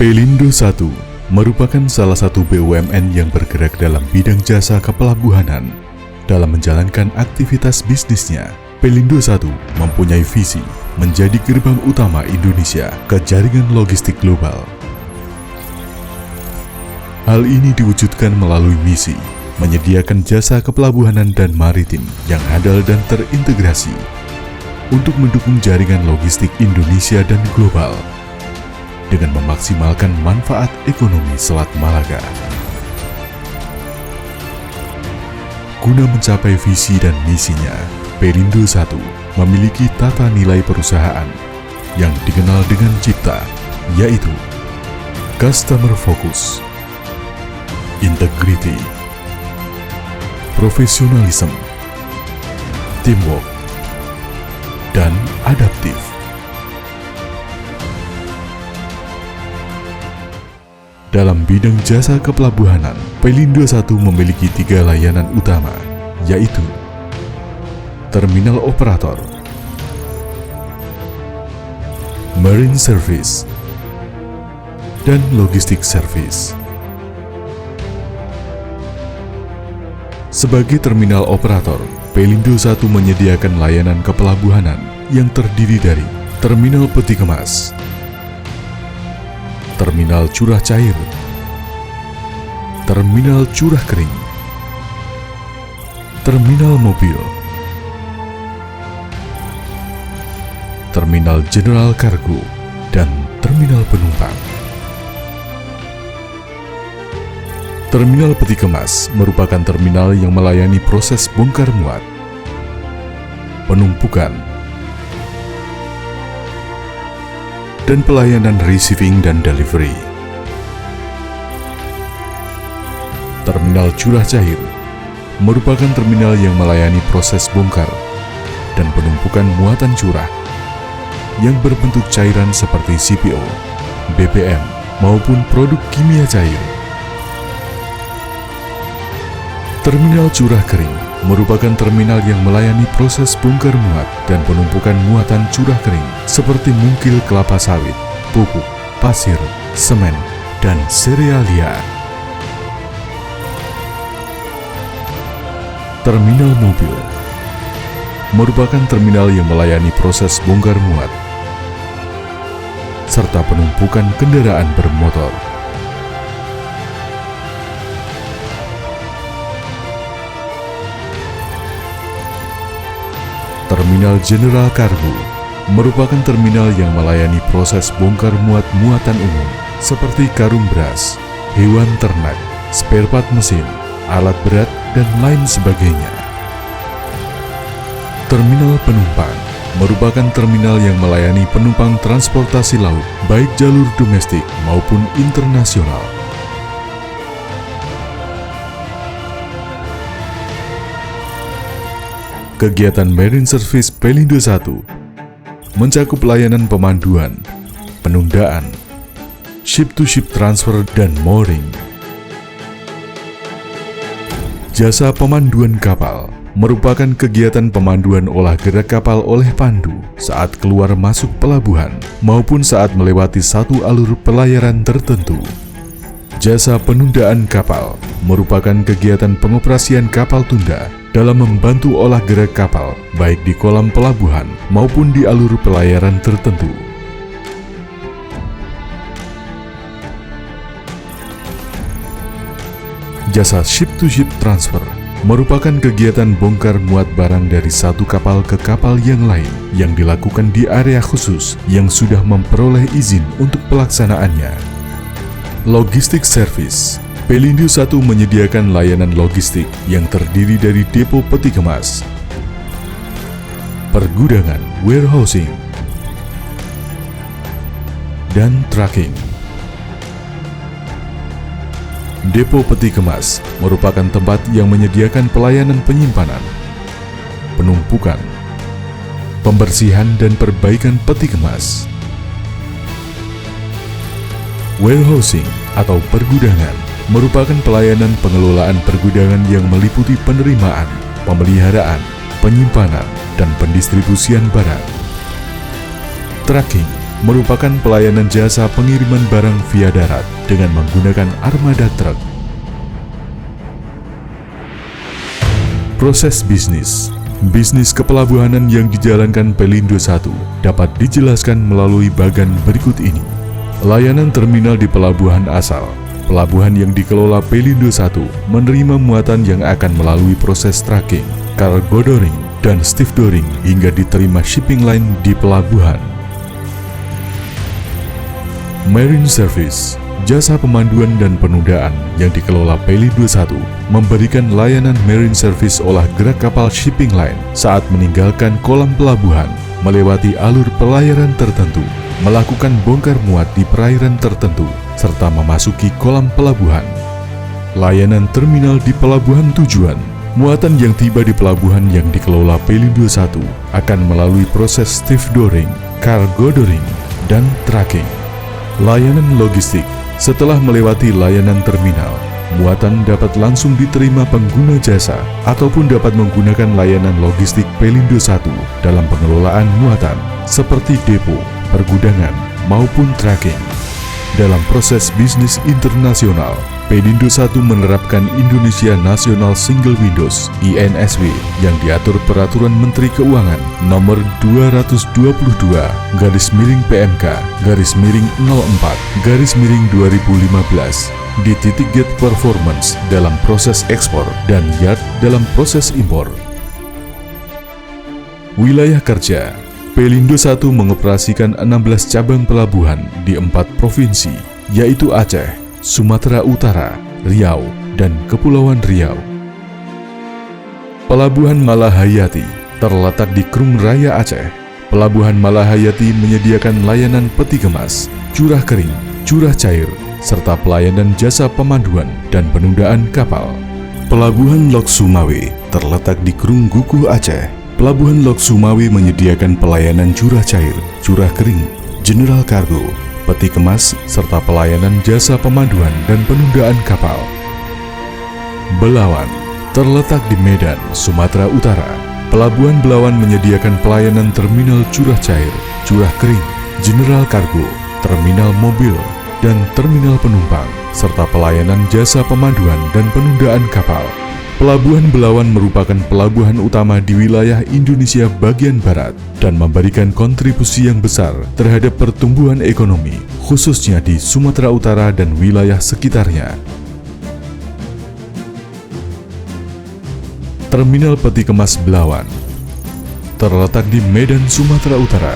Pelindo 1 merupakan salah satu BUMN yang bergerak dalam bidang jasa kepelabuhanan. Dalam menjalankan aktivitas bisnisnya, Pelindo 1 mempunyai visi menjadi gerbang utama Indonesia ke jaringan logistik global. Hal ini diwujudkan melalui misi menyediakan jasa kepelabuhanan dan maritim yang handal dan terintegrasi untuk mendukung jaringan logistik Indonesia dan global dengan memaksimalkan manfaat ekonomi Selat Malaga. Guna mencapai visi dan misinya, Pelindo 1 memiliki tata nilai perusahaan yang dikenal dengan CIPTA, yaitu Customer Focus, Integrity, Profesionalism, Teamwork, dan Adaptif. Dalam bidang jasa kepelabuhanan, Pelindo 1 memiliki 3 layanan utama, yaitu Terminal Operator, Marine Service, dan Logistik Service. Sebagai terminal operator, Pelindo 1 menyediakan layanan kepelabuhanan yang terdiri dari Terminal Peti Kemas, Terminal Curah Cair, Terminal Curah Kering, Terminal Mobil, Terminal General Kargo, dan Terminal Penumpang. Terminal Peti Kemas merupakan terminal yang melayani proses bongkar muat, penumpukan, dan pelayanan receiving dan delivery. Terminal Curah Cair merupakan terminal yang melayani proses bongkar dan penumpukan muatan curah yang berbentuk cairan seperti CPO, BBM, maupun produk kimia cair. Terminal Curah Kering merupakan terminal yang melayani proses bongkar muat dan penumpukan muatan curah kering seperti mungkil kelapa sawit, pupuk, pasir, semen, dan serealia. Terminal Mobil merupakan terminal yang melayani proses bongkar muat serta penumpukan kendaraan bermotor. Terminal General Kargo merupakan terminal yang melayani proses bongkar muat muatan umum seperti karung beras, hewan ternak, spare part mesin, alat berat, dan lain sebagainya. Terminal Penumpang merupakan terminal yang melayani penumpang transportasi laut, baik jalur domestik maupun internasional. Kegiatan Marine Service Pelindo 1 mencakup layanan pemanduan, penundaan, ship-to-ship transfer, dan mooring. Jasa pemanduan kapal merupakan kegiatan pemanduan olah gerak kapal oleh pandu saat keluar masuk pelabuhan maupun saat melewati satu alur pelayaran tertentu. Jasa penundaan kapal merupakan kegiatan pengoperasian kapal tunda dalam membantu olah gerak kapal baik di kolam pelabuhan maupun di alur pelayaran tertentu. Jasa ship-to-ship transfer merupakan kegiatan bongkar muat barang dari satu kapal ke kapal yang lain yang dilakukan di area khusus yang sudah memperoleh izin untuk pelaksanaannya. Logistik Service Pelindo 1 menyediakan layanan logistik yang terdiri dari depo peti kemas, pergudangan warehousing, dan tracking. Depo peti kemas merupakan tempat yang menyediakan pelayanan penyimpanan, penumpukan, pembersihan dan perbaikan peti kemas. Warehousing atau pergudangan merupakan pelayanan pengelolaan pergudangan yang meliputi penerimaan, pemeliharaan, penyimpanan, dan pendistribusian barang. Tracking merupakan pelayanan jasa pengiriman barang via darat dengan menggunakan armada truk. Proses bisnis. Bisnis kepelabuhanan yang dijalankan Pelindo 1 dapat dijelaskan melalui bagan berikut ini. Layanan terminal di pelabuhan asal. Pelabuhan yang dikelola Pelindo 1 menerima muatan yang akan melalui proses tracking, cargo dooring, dan stevedoring hingga diterima shipping line di pelabuhan. Marine Service, jasa pemanduan dan penundaan yang dikelola Pelindo 1 memberikan layanan marine service olah gerak kapal shipping line saat meninggalkan kolam pelabuhan, melewati alur pelayaran tertentu, melakukan bongkar muat di perairan tertentu, serta memasuki kolam pelabuhan. Layanan terminal di pelabuhan tujuan. Muatan yang tiba di pelabuhan yang dikelola Pelindo 1 akan melalui proses stevedoring, cargo dooring, dan tracking. Layanan logistik. Setelah melewati layanan terminal, muatan dapat langsung diterima pengguna jasa ataupun dapat menggunakan layanan logistik Pelindo 1 dalam pengelolaan muatan seperti depo, pergudangan, maupun tracking. Dalam proses bisnis internasional, Pelindo 1 menerapkan Indonesia National Single Windows (INSW) yang diatur Peraturan Menteri Keuangan Nomor 222-PMK-04-04-2015 di titik gate performance dalam proses ekspor dan yard dalam proses impor. Wilayah kerja. Pelindo 1 mengoperasikan 16 cabang pelabuhan di 4 provinsi, yaitu Aceh, Sumatera Utara, Riau, dan Kepulauan Riau. Pelabuhan Malahayati terletak di Krung Raya Aceh. Pelabuhan Malahayati menyediakan layanan peti kemas, curah kering, curah cair, serta pelayanan jasa pemanduan dan penundaan kapal. Pelabuhan Lok Sumawe terletak di Krung Guku Aceh. Pelabuhan Lok Sumawe menyediakan pelayanan curah cair, curah kering, general cargo, peti kemas, serta pelayanan jasa pemanduan dan penundaan kapal. Belawan terletak di Medan, Sumatera Utara. Pelabuhan Belawan menyediakan pelayanan terminal curah cair, curah kering, general cargo, terminal mobil, dan terminal penumpang, serta pelayanan jasa pemanduan dan penundaan kapal. Pelabuhan Belawan merupakan pelabuhan utama di wilayah Indonesia bagian barat dan memberikan kontribusi yang besar terhadap pertumbuhan ekonomi, khususnya di Sumatera Utara dan wilayah sekitarnya. Terminal Peti Kemas Belawan terletak di Medan, Sumatera Utara.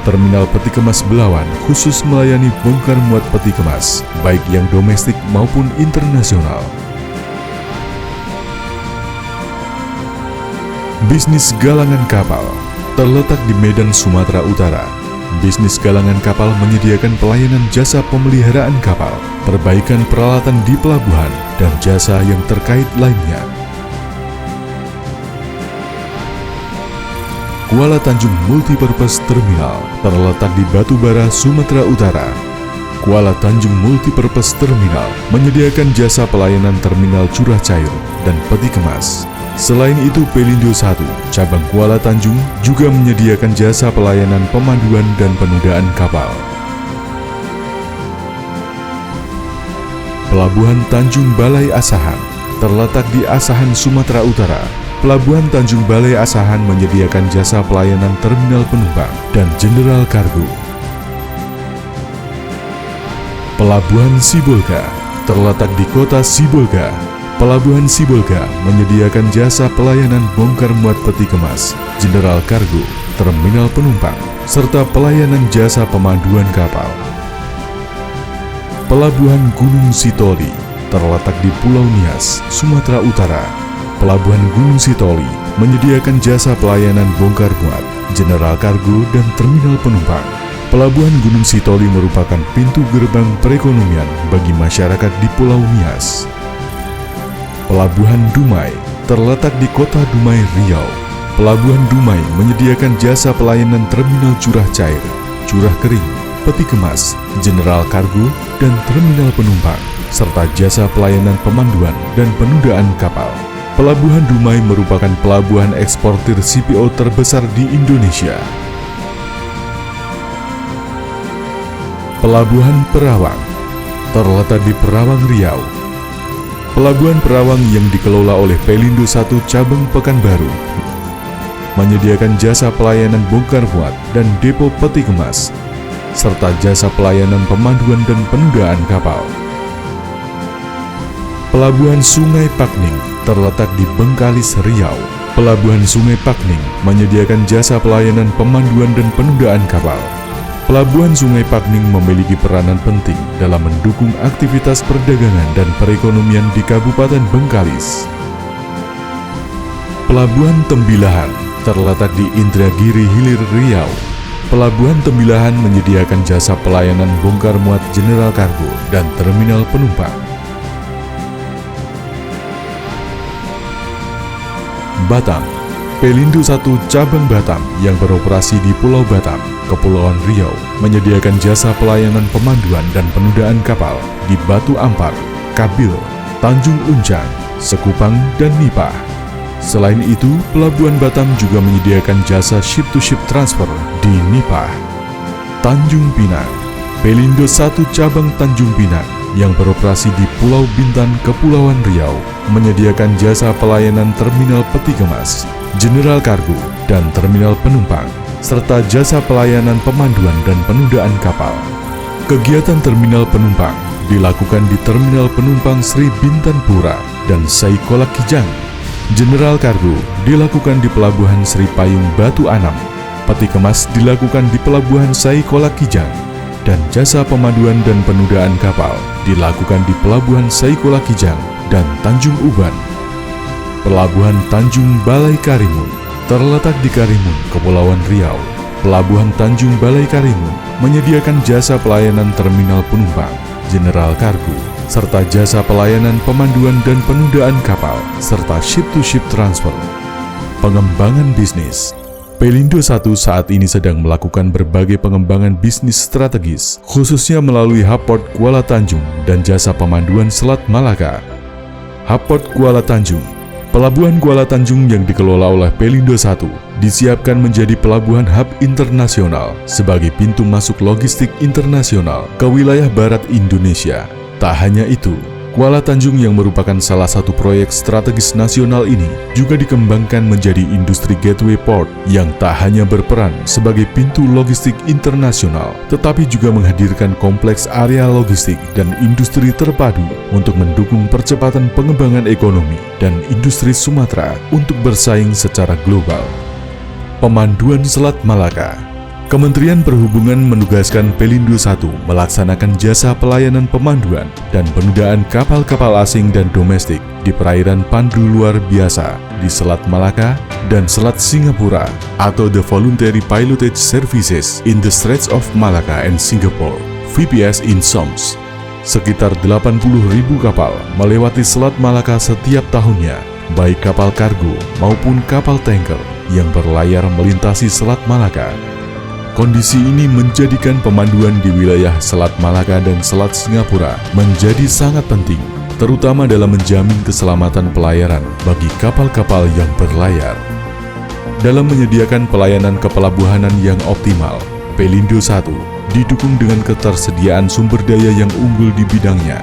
Terminal Peti Kemas Belawan khusus melayani bongkar muat peti kemas, baik yang domestik maupun internasional. Bisnis galangan kapal terletak di Medan, Sumatera Utara. Bisnis galangan kapal menyediakan pelayanan jasa pemeliharaan kapal, perbaikan peralatan di pelabuhan, dan jasa yang terkait lainnya. Kuala Tanjung Multipurpose Terminal terletak di Batubara, Sumatera Utara. Kuala Tanjung Multipurpose Terminal menyediakan jasa pelayanan terminal curah cair dan peti kemas. Selain itu, Pelindo 1, cabang Kuala Tanjung juga menyediakan jasa pelayanan pemanduan dan penundaan kapal. Pelabuhan Tanjung Balai Asahan terletak di Asahan, Sumatera Utara. Pelabuhan Tanjung Balai Asahan menyediakan jasa pelayanan terminal penumpang dan general cargo. Pelabuhan Sibolga terletak di kota Sibolga. Pelabuhan Sibolga menyediakan jasa pelayanan bongkar muat peti kemas, general cargo, terminal penumpang, serta pelayanan jasa pemanduan kapal. Pelabuhan Gunung Sitoli terletak di Pulau Nias, Sumatera Utara. Pelabuhan Gunung Sitoli menyediakan jasa pelayanan bongkar muat, general cargo, dan terminal penumpang. Pelabuhan Gunung Sitoli merupakan pintu gerbang perekonomian bagi masyarakat di Pulau Nias. Pelabuhan Dumai terletak di kota Dumai, Riau. Pelabuhan Dumai menyediakan jasa pelayanan terminal curah cair, curah kering, peti kemas, general cargo, dan terminal penumpang, serta jasa pelayanan pemanduan dan penundaan kapal. Pelabuhan Dumai merupakan pelabuhan eksportir CPO terbesar di Indonesia. Pelabuhan Perawang terletak di Perawang, Riau. Pelabuhan Perawang yang dikelola oleh Pelindo 1 Cabang Pekanbaru menyediakan jasa pelayanan bongkar muat dan depo peti kemas, serta jasa pelayanan pemanduan dan penundaan kapal. Pelabuhan Sungai Pakning terletak di Bengkalis, Riau. Pelabuhan Sungai Pakning menyediakan jasa pelayanan pemanduan dan penundaan kapal. Pelabuhan Sungai Pakning memiliki peranan penting dalam mendukung aktivitas perdagangan dan perekonomian di Kabupaten Bengkalis. Pelabuhan Tembilahan terletak di Indragiri Hilir, Riau. Pelabuhan Tembilahan menyediakan jasa pelayanan bongkar muat general kargo dan terminal penumpang. Batam, Pelindo 1 Cabang Batam yang beroperasi di Pulau Batam, Kepulauan Riau, menyediakan jasa pelayanan pemanduan dan penundaan kapal di Batu Ampar, Kabil, Tanjung Uncang, Sekupang, dan Nipah. Selain itu, Pelabuhan Batam juga menyediakan jasa ship-to-ship transfer di Nipah. Tanjung Pinang, Pelindo 1 Cabang Tanjung Pinang yang beroperasi di Pulau Bintan, Kepulauan Riau, menyediakan jasa pelayanan terminal peti kemas, general kargo, dan terminal penumpang, serta jasa pelayanan pemanduan dan penundaan kapal. Kegiatan terminal penumpang dilakukan di Terminal Penumpang Sri Bintan Pura dan Saikolak Kijang. General kargo dilakukan di Pelabuhan Sri Payung Batu Anam. Peti kemas dilakukan di Pelabuhan Saikolak Kijang, dan jasa pemanduan dan penundaan kapal dilakukan di Pelabuhan Saikolak Kijang dan Tanjung Uban. Pelabuhan Tanjung Balai Karimun terletak di Karimun, Kepulauan Riau. Pelabuhan Tanjung Balai Karimun menyediakan jasa pelayanan terminal penumpang, general kargo, serta jasa pelayanan pemanduan dan penundaan kapal, serta ship-to-ship transfer. Pengembangan bisnis. Pelindo 1 saat ini sedang melakukan berbagai pengembangan bisnis strategis, khususnya melalui Hubport Kuala Tanjung dan jasa pemanduan Selat Malaka. Hubport Kuala Tanjung, Pelabuhan Kuala Tanjung yang dikelola oleh Pelindo 1 disiapkan menjadi pelabuhan hub internasional sebagai pintu masuk logistik internasional ke wilayah barat Indonesia. Tak hanya itu, Kuala Tanjung yang merupakan salah satu proyek strategis nasional ini juga dikembangkan menjadi industri gateway port yang tak hanya berperan sebagai pintu logistik internasional, tetapi juga menghadirkan kompleks area logistik dan industri terpadu untuk mendukung percepatan pengembangan ekonomi dan industri Sumatera untuk bersaing secara global. Pemanduan Selat Malaka. Kementerian Perhubungan menugaskan Pelindo 1 melaksanakan jasa pelayanan pemanduan dan penundaan kapal-kapal asing dan domestik di perairan Pandu luar biasa di Selat Malaka dan Selat Singapura atau the Voluntary Pilotage Services in the Straits of Malacca and Singapore, VPS in SOMS. Sekitar 80.000 kapal melewati Selat Malaka setiap tahunnya, baik kapal kargo maupun kapal tanker yang berlayar melintasi Selat Malaka. Kondisi ini menjadikan pemanduan di wilayah Selat Malaka dan Selat Singapura menjadi sangat penting, terutama dalam menjamin keselamatan pelayaran bagi kapal-kapal yang berlayar. Dalam menyediakan pelayanan kepelabuhanan yang optimal, Pelindo 1 didukung dengan ketersediaan sumber daya yang unggul di bidangnya.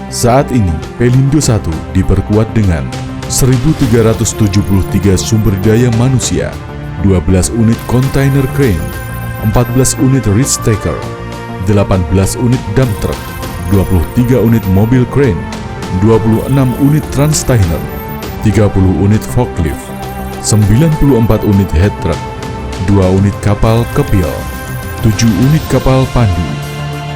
Saat ini, Pelindo 1 diperkuat dengan 1.373 sumber daya manusia, 12 unit container crane, 14 unit reach stacker, 18 unit dump truck, 23 unit mobil crane, 26 unit transtainer, 30 unit forklift, 94 unit head truck, 2 unit kapal kepil, 7 unit kapal pandu,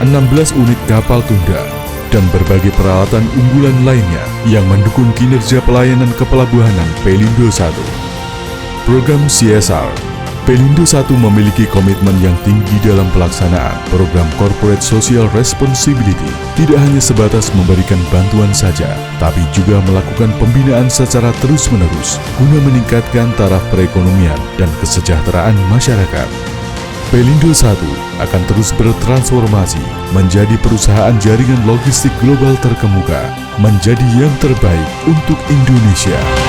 16 unit kapal tunda, dan berbagai peralatan unggulan lainnya yang mendukung kinerja pelayanan kepelabuhanan Pelindo 1. Program CSR. Pelindo 1 memiliki komitmen yang tinggi dalam pelaksanaan program Corporate Social Responsibility, tidak hanya sebatas memberikan bantuan saja, tapi juga melakukan pembinaan secara terus-menerus guna meningkatkan taraf perekonomian dan kesejahteraan masyarakat. Pelindo 1 akan terus bertransformasi menjadi perusahaan jaringan logistik global terkemuka, menjadi yang terbaik untuk Indonesia.